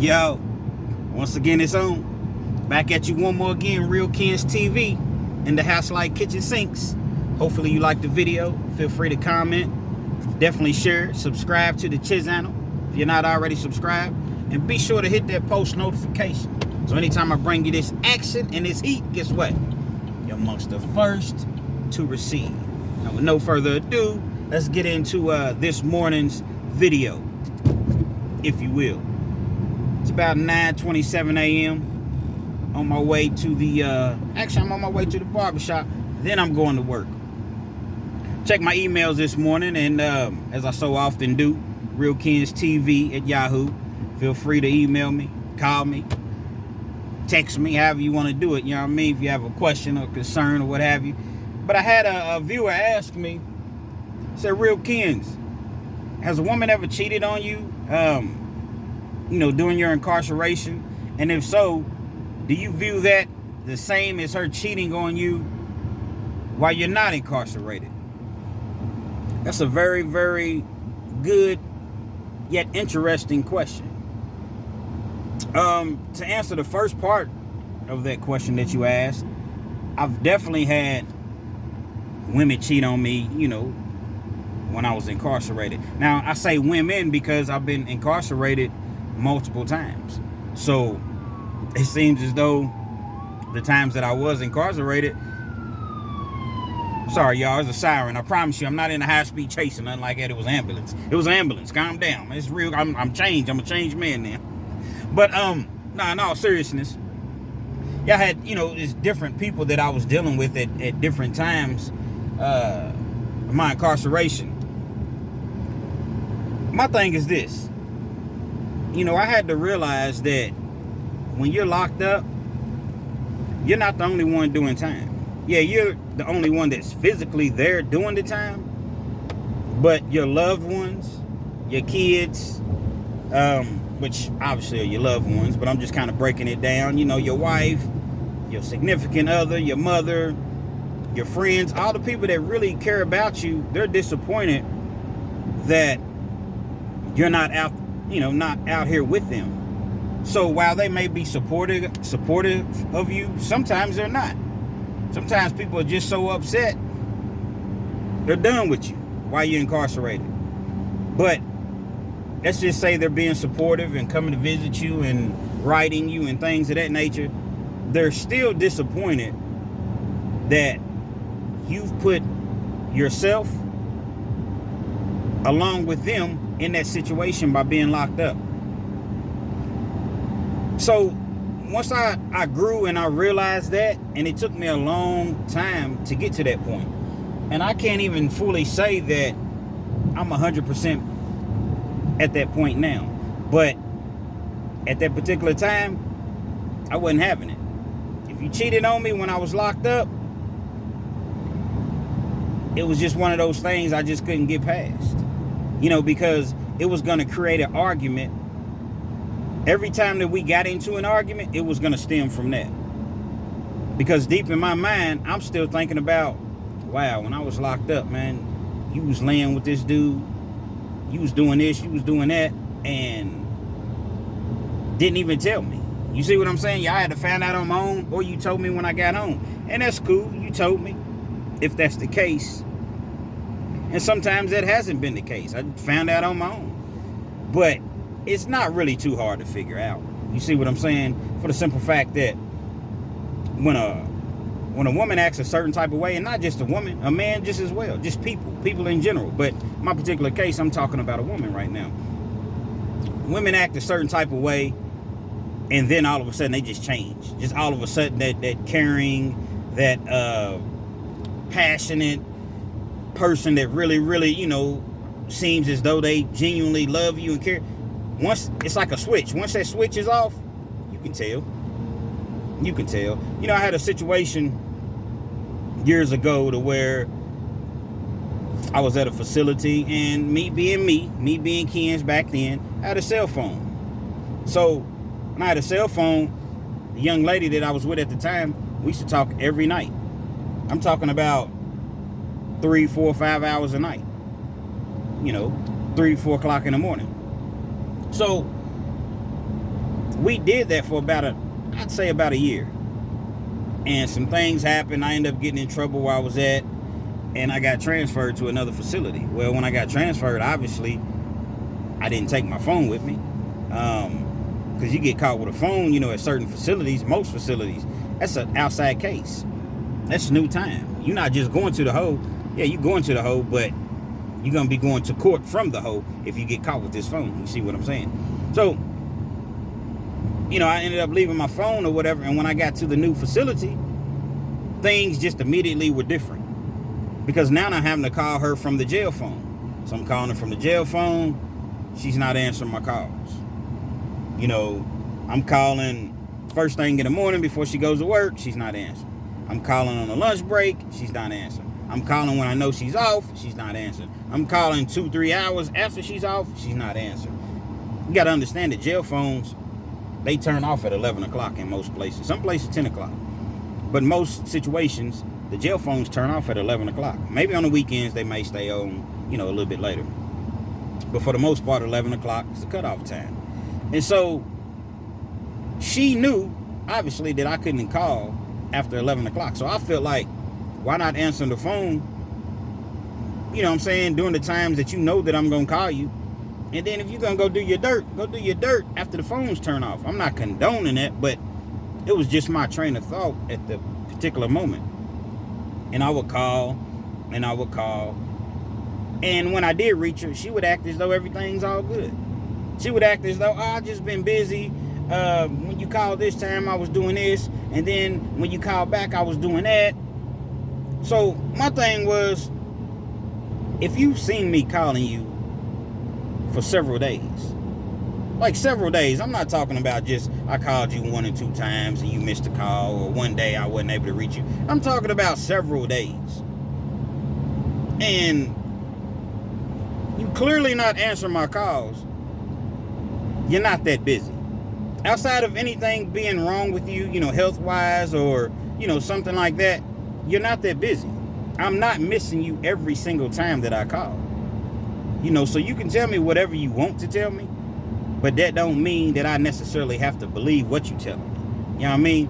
Yo, once again it's on. Back at you one more again, Real Kens TV in the house like kitchen sinks. Hopefully you like the video. Feel free to comment. Definitely share, subscribe to the channel if you're not already subscribed. And be sure to hit that post notification. So anytime I bring you this action and this heat, guess what? You're amongst the first to receive. Now with no further ado, let's get into this morning's video, if you will. It's about 9:27 a.m. on my way to the, actually I'm on my way to the barbershop. Then I'm going to work. Check my emails this morning, and as I so often do, Real Kens TV at Yahoo. Feel free to email me, call me, text me, however you want to do it. You know what I mean? If you have a question or concern or what have you. But I had a viewer ask me, said, Real Kens, has a woman ever cheated on you? During your incarceration? And if so, do you view that the same as her cheating on you while you're not incarcerated? That's a very, very good yet interesting question. To answer the first part of that question that you asked, I've definitely had women cheat on me, when I was incarcerated. Now, I say women because I've been incarcerated multiple times. So it seems as though the times that I was incarcerated, sorry y'all, it's a siren. I promise you I'm not in a high-speed chase or nothing like that. It was ambulance. It was an ambulance. Calm down. It's real. I'm changed. I'm a changed man now. But in all seriousness, y'all had, it's different people that I was dealing with at different times of my incarceration. My thing is this. I had to realize that when you're locked up, you're not the only one doing time. Yeah, you're the only one that's physically there doing the time, but your loved ones, your kids, which obviously are your loved ones, but I'm just kind of breaking it down. Your wife, your significant other, your mother, your friends, all the people that really care about you, they're disappointed that you're not out, not out here with them. So while they may be supportive of you, sometimes they're not. Sometimes people are just so upset, they're done with you while you're incarcerated. But let's just say they're being supportive and coming to visit you and writing you and things of that nature. They're still disappointed that you've put yourself along with them in that situation by being locked up. So once I grew and I realized that, and it took me a long time to get to that point. And I can't even fully say that I'm 100% at that point now. But at that particular time, I wasn't having it. If you cheated on me when I was locked up, it was just one of those things I just couldn't get past. Because it was going to create an argument. Every time that we got into an argument, it was going to stem from that. Because deep in my mind, I'm still thinking about, wow, when I was locked up, man, you was laying with this dude, you was doing this, you was doing that, and didn't even tell me. You see what I'm saying? Y'all had to find out on my own, or you told me when I got home. And that's cool, you told me, if that's the case. And sometimes that hasn't been the case. I found out on my own. But it's not really too hard to figure out. You see what I'm saying? For the simple fact that when a woman acts a certain type of way, and not just a woman, a man just as well, just people in general. But in my particular case, I'm talking about a woman right now. Women act a certain type of way, and then all of a sudden they just change. Just all of a sudden that caring, that passionate person that really, really, seems as though they genuinely love you and care. Once it's like a switch. Once that switch is off, you can tell. You can tell. I had a situation years ago to where I was at a facility, and me being Kens back then, I had a cell phone. So when I had a cell phone, the young lady that I was with at the time, we used to talk every night. I'm talking about 3, 4, 5 hours a night. 3, 4 o'clock in the morning. So We did that for I'd say about a year. And some things happened. I ended up getting in trouble where I was at, and I got transferred to another facility. Well, when I got transferred, obviously, I didn't take my phone with me. Because you get caught with a phone, at certain facilities, most facilities, that's an outside case. That's new time. You're not just going to the hole. Yeah, you're going to the hole, but you're going to be going to court from the hole if you get caught with this phone. You see what I'm saying? So, I ended up leaving my phone or whatever, and when I got to the new facility, things just immediately were different. Because now I'm having to call her from the jail phone. So I'm calling her from the jail phone. She's not answering my calls. I'm calling first thing in the morning before she goes to work. She's not answering. I'm calling on a lunch break. She's not answering. I'm calling when I know she's off. She's not answering. I'm calling 2-3 hours after she's off. She's not answering. You got to understand that jail phones, they turn off at 11 o'clock in most places. Some places 10 o'clock. But most situations, the jail phones turn off at 11 o'clock. Maybe on the weekends they may stay on, a little bit later. But for the most part, 11 o'clock is the cutoff time. And so she knew, obviously, that I couldn't call after 11 o'clock. So I felt like, why not answer the phone, during the times that you know that I'm going to call you. And then if you're going to go do your dirt after the phones turn off. I'm not condoning that, but it was just my train of thought at the particular moment. And I would call, and I would call. And when I did reach her, she would act as though everything's all good. She would act as though, I've just been busy. When you called this time, I was doing this. And then when you called back, I was doing that. So my thing was, if you've seen me calling you for several days, like several days, I'm not talking about just I called you 1 or 2 times and you missed a call, or one day I wasn't able to reach you. I'm talking about several days. And you clearly not answering my calls. You're not that busy. Outside of anything being wrong with you, health-wise or, something like that, you're not that busy. I'm not missing you every single time that I call. So you can tell me whatever you want to tell me, but that don't mean that I necessarily have to believe what you tell me. You know what I mean?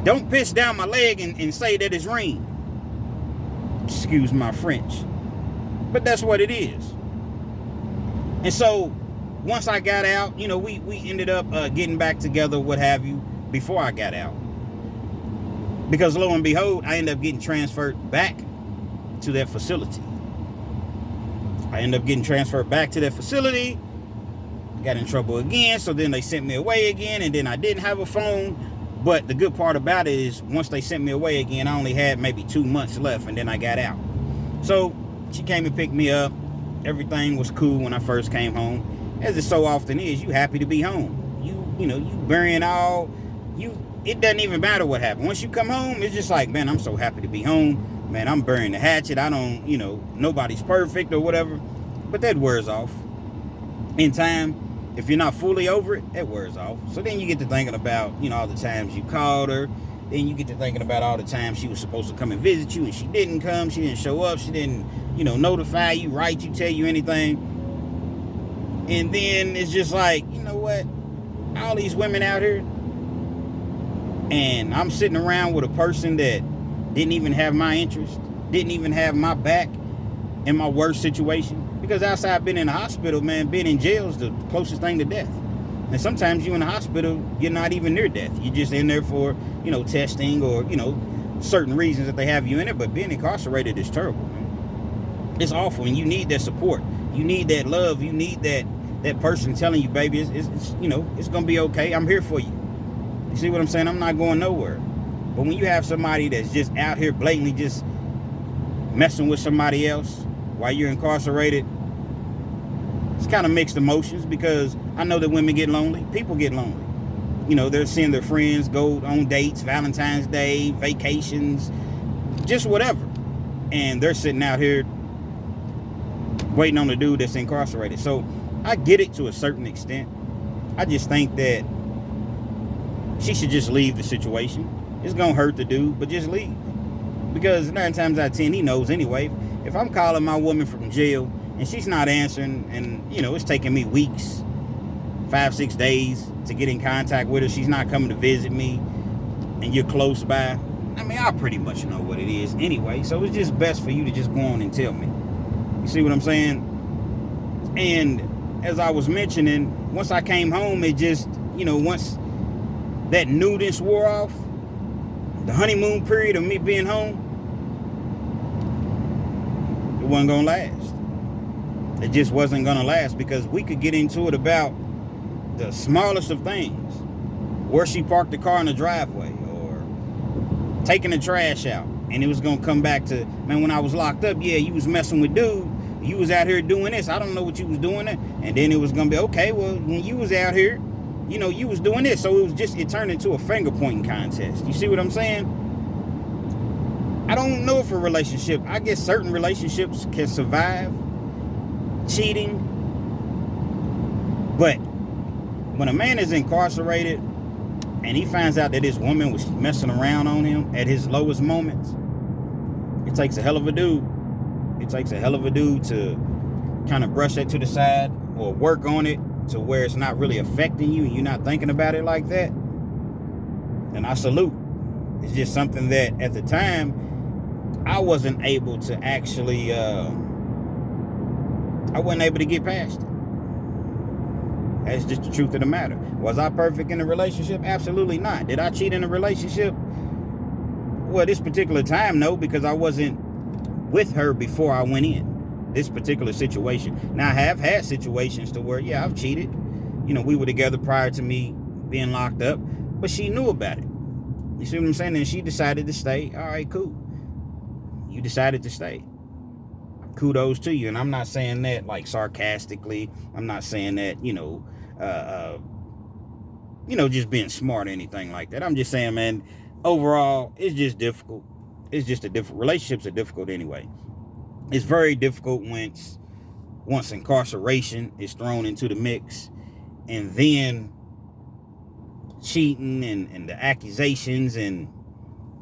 Don't piss down my leg and say that it's rain. Excuse my French. But that's what it is. And so once I got out, we ended up getting back together, what have you, before I got out. Because lo and behold, I ended up getting transferred back to that facility. Got in trouble again, so then they sent me away again, and then I didn't have a phone. But the good part about it is, once they sent me away again, I only had maybe 2 months left, and then I got out. So she came and picked me up. Everything was cool when I first came home. As it so often is, you happy to be home. You burying all, it doesn't even matter what happened. Once you come home, it's just like, man, I'm so happy to be home. Man, I'm burying the hatchet. I don't, nobody's perfect or whatever. But that wears off. In time, if you're not fully over it, that wears off. So then you get to thinking about, all the times you called her. Then you get to thinking about all the times she was supposed to come and visit you and she didn't come. She didn't show up. She didn't, notify you, write you, tell you anything. And then it's just like, you know what? All these women out here, and I'm sitting around with a person that didn't even have my interest, didn't even have my back in my worst situation. Because outside being in the hospital, man, being in jail is the closest thing to death. And sometimes you in the hospital, you're not even near death. You're just in there for, testing or, certain reasons that they have you in it. But being incarcerated is terrible, man. It's awful, and you need that support. You need that love. You need that person telling you, baby, it's going to be okay. I'm here for you. You see what I'm saying? I'm not going nowhere. But when you have somebody that's just out here blatantly just messing with somebody else while you're incarcerated, it's kind of mixed emotions, because I know that women get lonely. People get lonely. They're seeing their friends go on dates, Valentine's Day, vacations, just whatever. And they're sitting out here waiting on the dude that's incarcerated. So I get it to a certain extent. I just think that she should just leave the situation. It's going to hurt the dude, but just leave. Because 9 times out of 10, he knows anyway. If I'm calling my woman from jail and she's not answering, and, it's taking me weeks, 5-6 days to get in contact with her. She's not coming to visit me, and you're close by. I mean, I pretty much know what it is anyway, so it's just best for you to just go on and tell me. You see what I'm saying? And as I was mentioning, once I came home, it just, once that newness wore off, the honeymoon period of me being home, it wasn't gonna last. It just wasn't gonna last, because we could get into it about the smallest of things. Where she parked the car in the driveway, or taking the trash out. And it was gonna come back to, man, when I was locked up, yeah, you was messing with dude. You was out here doing this. I don't know what you was doing. And then it was gonna be, okay, well, when you was out here, you was doing this. So it turned into a finger pointing contest. You see what I'm saying? I don't know if a relationship, I guess certain relationships can survive cheating. But when a man is incarcerated and he finds out that this woman was messing around on him at his lowest moments, it takes a hell of a dude. It takes a hell of a dude to kind of brush that to the side or work on it to where it's not really affecting you and you're not thinking about it like that. Then I salute. It's just something that at the time I wasn't able to actually, I wasn't able to get past it. That's just the truth of the matter. Was I perfect in a relationship? Absolutely not. Did I cheat in a relationship? Well, this particular time, no, because I wasn't with her before I went in. This particular situation. Now, I have had situations to where, yeah, I've cheated. We were together prior to me being locked up, but she knew about it. You see what I'm saying? And she decided to stay. All right, cool. You decided to stay. Kudos to you. And I'm not saying that like sarcastically. I'm not saying that, just being smart or anything like that. I'm just saying, man, overall, it's just difficult. It's just relationships are difficult anyway. It's very difficult once incarceration is thrown into the mix, and then cheating and the accusations, and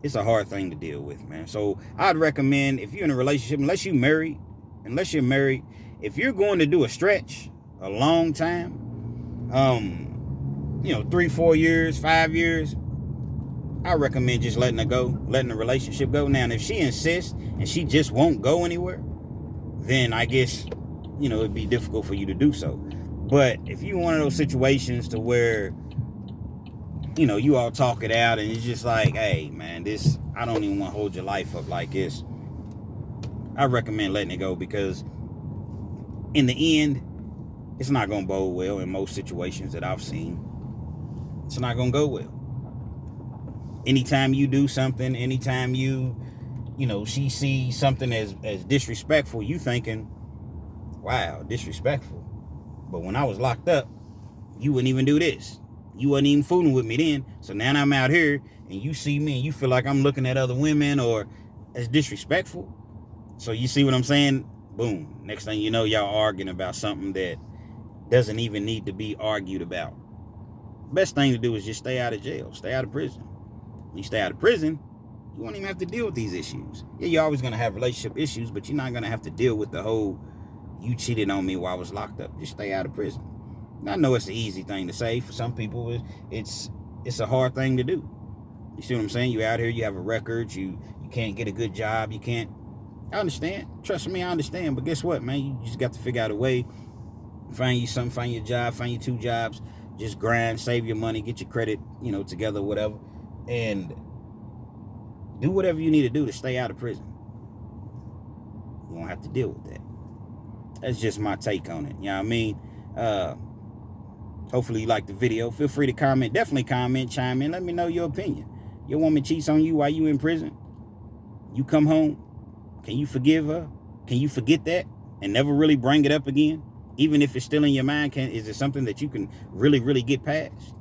it's a hard thing to deal with, man. So I'd recommend, if you're in a relationship, unless you're married, if you're going to do a stretch, a long time, 3-4 years, 5 years, I recommend just letting her go, letting the relationship go. Now, if she insists and she just won't go anywhere, then I guess, it'd be difficult for you to do so. But if you're one of those situations to where, you all talk it out and it's just like, hey, man, I don't even want to hold your life up like this, I recommend letting it go, because in the end, it's not going to bode well in most situations that I've seen. It's not going to go well. Anytime you do something, anytime she sees something as disrespectful, you thinking, wow, disrespectful. But when I was locked up, you wouldn't even do this. You wasn't even fooling with me then. So now I'm out here and you see me and you feel like I'm looking at other women or as disrespectful. So you see what I'm saying? Boom. Next thing you know, y'all arguing about something that doesn't even need to be argued about. Best thing to do is just stay out of jail. Stay out of prison. When you stay out of prison, you won't even have to deal with these issues. Yeah, you're always going to have relationship issues, but you're not going to have to deal with the whole, you cheated on me while I was locked up. Just stay out of prison. I know it's an easy thing to say. For some people, it's a hard thing to do. You see what I'm saying? You out here, you have a record, you can't get a good job, you can't. I understand. Trust me, I understand. But guess what, man? You just got to figure out a way. Find you something, find your job, find you 2 jobs. Just grind, save your money, get your credit, together, whatever. And do whatever you need to do to stay out of prison. You won't have to deal with that. That's just my take on it. You know what I mean? Hopefully you like the video. Feel free to comment. Definitely comment, chime in. Let me know your opinion. Your woman cheats on you while you in prison. You come home. Can you forgive her? Can you forget that and never really bring it up again? Even if it's still in your mind, is it something that you can really, really get past?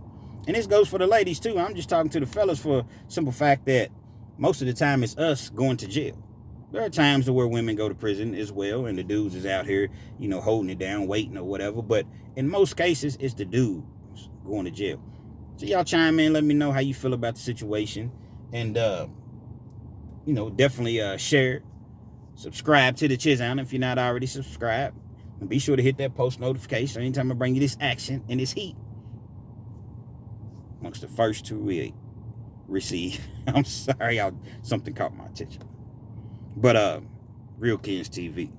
And this goes for the ladies too. I'm just talking to the fellas for a simple fact that most of the time it's us going to jail. There are times where women go to prison as well, and the dudes is out here, holding it down, waiting or whatever. But in most cases, it's the dudes going to jail. So y'all chime in, let me know how you feel about the situation. And, definitely share, subscribe to the channel if you're not already subscribed. And be sure to hit that post notification anytime I bring you this action and this heat. Amongst the first two we receive. I'm sorry, something caught my attention. But Real Kings TV.